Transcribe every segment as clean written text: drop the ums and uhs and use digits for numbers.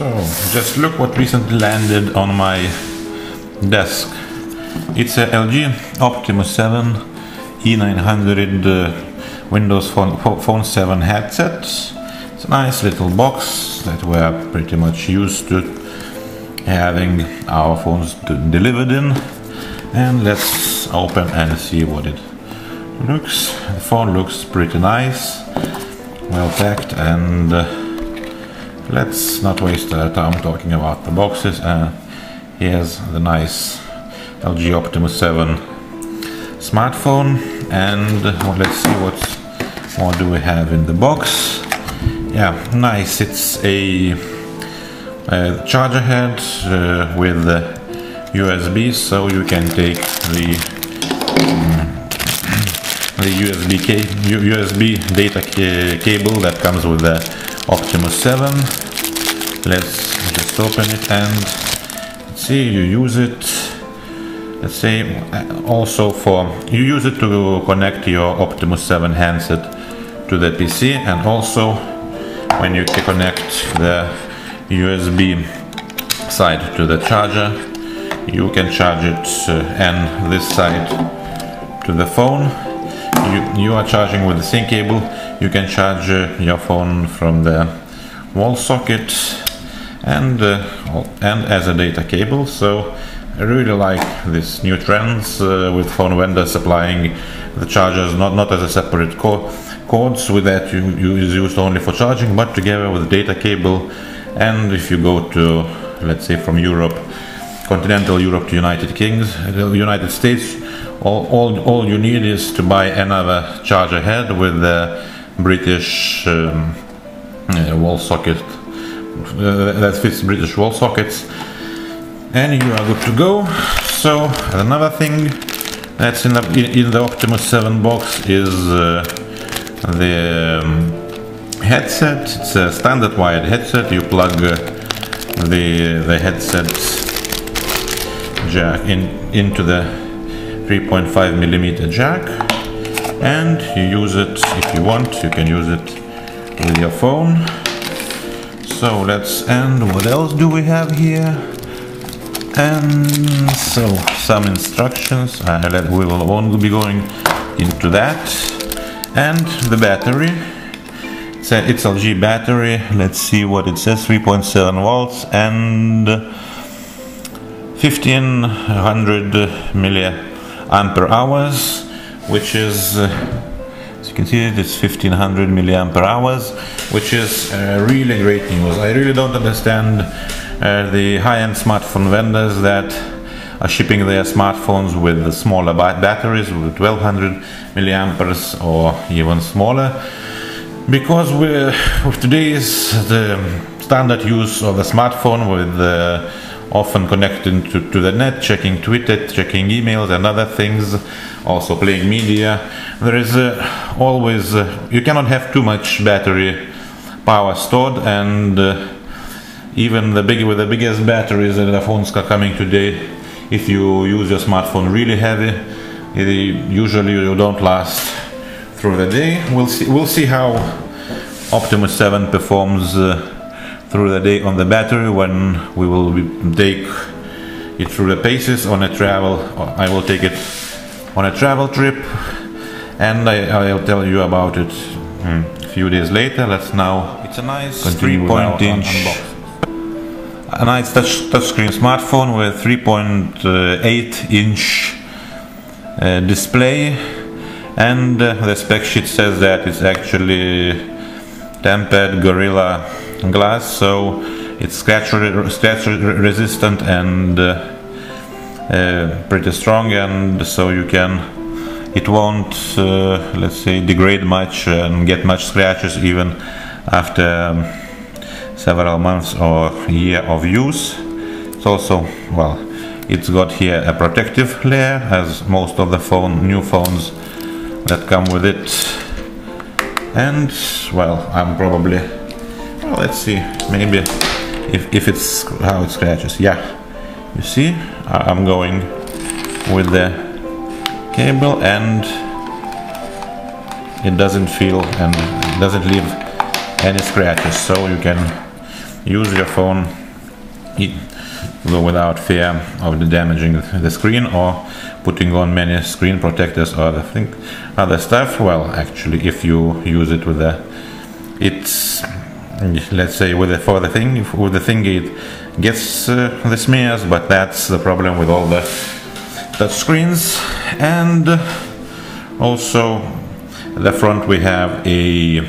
So, just look what recently landed on my desk. It's a LG Optimus 7 E900 Windows Phone 7 headset. It's a nice little box that we are pretty much used to having our phones delivered in. And let's open and see what it looks. The phone looks pretty nice, well packed, and let's not waste our time talking about the boxes. Here's the nice LG Optimus 7 smartphone, and let's see what more do we have in the box. Yeah, nice. It's a charger head with USB, so you can take the USB data cable that comes with the Optimus 7. Let's just open it and see. You use it, let's say, also you use it to connect your Optimus 7 handset to the PC, and also when you connect the USB side to the charger, you can charge it and this side to the phone. You are charging with the same cable. You can charge your phone from the wall socket and as a data cable. So I really like this new trends with phone vendors supplying the chargers not as a separate cords with that is used only for charging, but together with the data cable. And if you go to, let's say, from Europe, continental Europe to United States, all you need is to buy another charger head with the British wall socket that fits British wall sockets, and you are good to go. So another thing that's in the Optimus 7 box is the headset. It's a standard wired headset. You plug the headset jack into the 3.5mm jack, and you use it if you want. You can use it with your phone. So what else do we have here? And so some instructions. We won't be going into that. And the battery. It's LG battery. Let's see what it says. 3.7 volts and 1500 milliampere hours, which is, as you can see, it's 1500 milliampere hours, which is really great news. I really don't understand the high-end smartphone vendors that are shipping their smartphones with the smaller batteries, with 1200 milliamperes or even smaller, because with today's the standard use of the smartphone with often connecting to the net, checking Twitter, checking emails and other things, also playing media, there is always you cannot have too much battery power stored, and even with the biggest batteries that the phones are coming today, if you use your smartphone really heavy, usually you don't last through the day. We'll see how Optimus 7 performs through the day on the battery when we will take it through the paces on a travel. I will take it on a travel trip, and I'll tell you about it a few days later. Let's now. It's a nice 3.inch, a nice touchscreen smartphone with 3.8-inch display, and the spec sheet says that it's actually tempered Gorilla Glass, so it's scratch resistant and pretty strong, and so it won't let's say degrade much and get much scratches even after several months or year of use. It's also, well, it's got here a protective layer, as most of the new phones that come with it. And well, I'm probably, well, let's see, maybe if it's how it scratches. Yeah, you see, I'm going with the cable, and it doesn't feel and it doesn't leave any scratches, so you use your phone without fear of damaging the screen or putting on many screen protectors or other stuff. Well, actually, if you use it with let's say with the thing it gets the smears, but that's the problem with all the touch screens. And also at the front we have a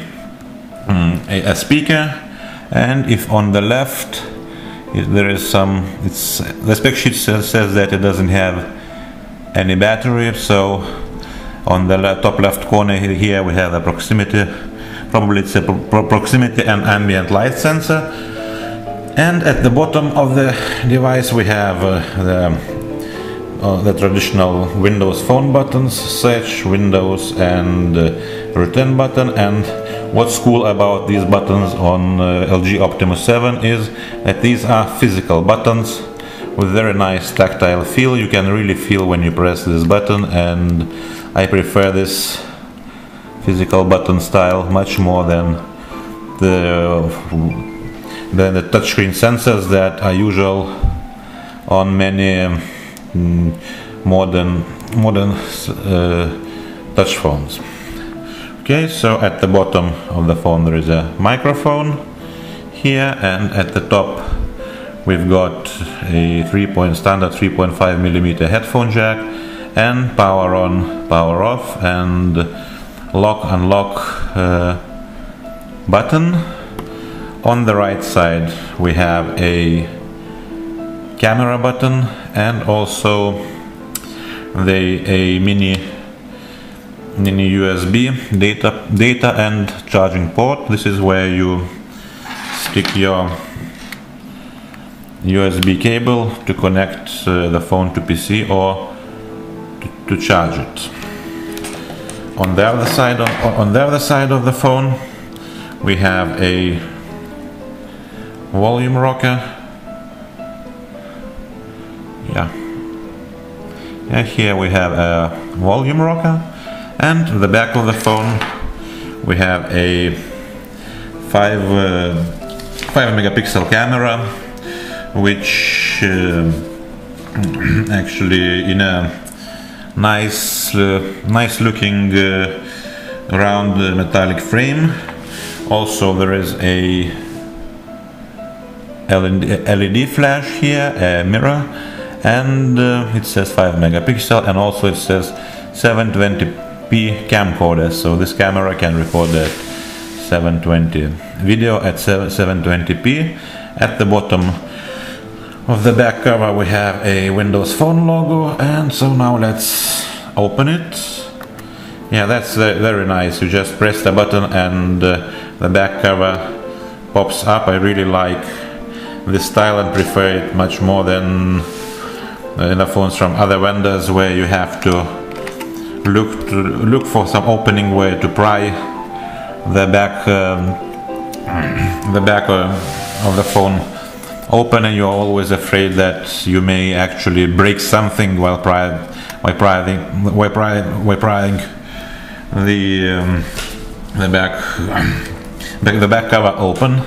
speaker, and if on the left there is some, the spec sheet says that it doesn't have any battery, so on the top left corner here we have a proximity, probably it's a proximity and ambient light sensor, and at the bottom of the device we have the traditional Windows phone buttons, search, Windows, and return button. And what's cool about these buttons on LG Optimus 7 is that these are physical buttons with very nice tactile feel. You can really feel when you press this button, and I prefer this physical button style much more than the touchscreen sensors that are usual on many modern touch phones. Okay, so at the bottom of the phone there is a microphone here, and at the top we've got a standard 3.5mm headphone jack, and power on, power off, and lock unlock button. On the right side we have a camera button and also a mini USB data and charging port. This is where you stick your USB cable to connect the phone to PC or to charge it. On the other side of the phone we have a volume rocker. Yeah, here we have a volume rocker, and at the back of the phone we have a 5 megapixel camera, which actually in a nice looking round metallic frame. Also there is a LED flash here, a mirror, and it says 5 megapixel, and also it says 720p camcorder, so this camera can record at 720 video at 720p. At the bottom of the back cover we have a Windows Phone logo, and so now let's open it. Yeah, that's very nice. You just press the button and the back cover pops up. I really like this style and prefer it much more than in the phones from other vendors, where you have to look for some opening where to pry the back of the phone open, and you're always afraid that you may actually break something while prying the back cover open.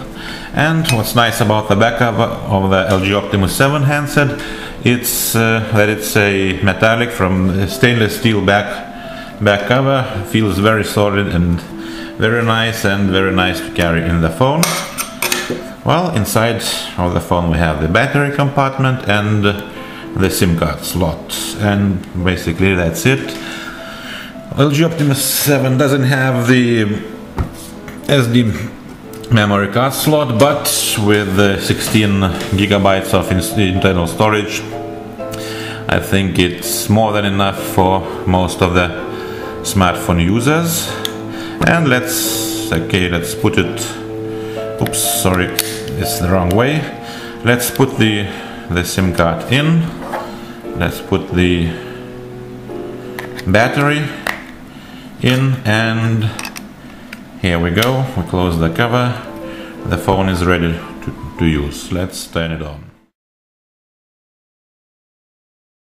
And what's nice about the back cover of the LG Optimus 7 handset, it's that it's a metallic from stainless steel back cover. Feels very solid and very nice to carry in the phone. Well, inside of the phone we have the battery compartment and the SIM card slot, and basically that's it. LG Optimus 7 doesn't have the SD memory card slot, but with 16 gigabytes of internal storage, I think it's more than enough for most of the smartphone users. And let's put it, oops, sorry, it's the wrong way. Let's put the SIM card in. Let's put the battery in, and here we go. We close the cover. The phone is ready to use. Let's turn it on.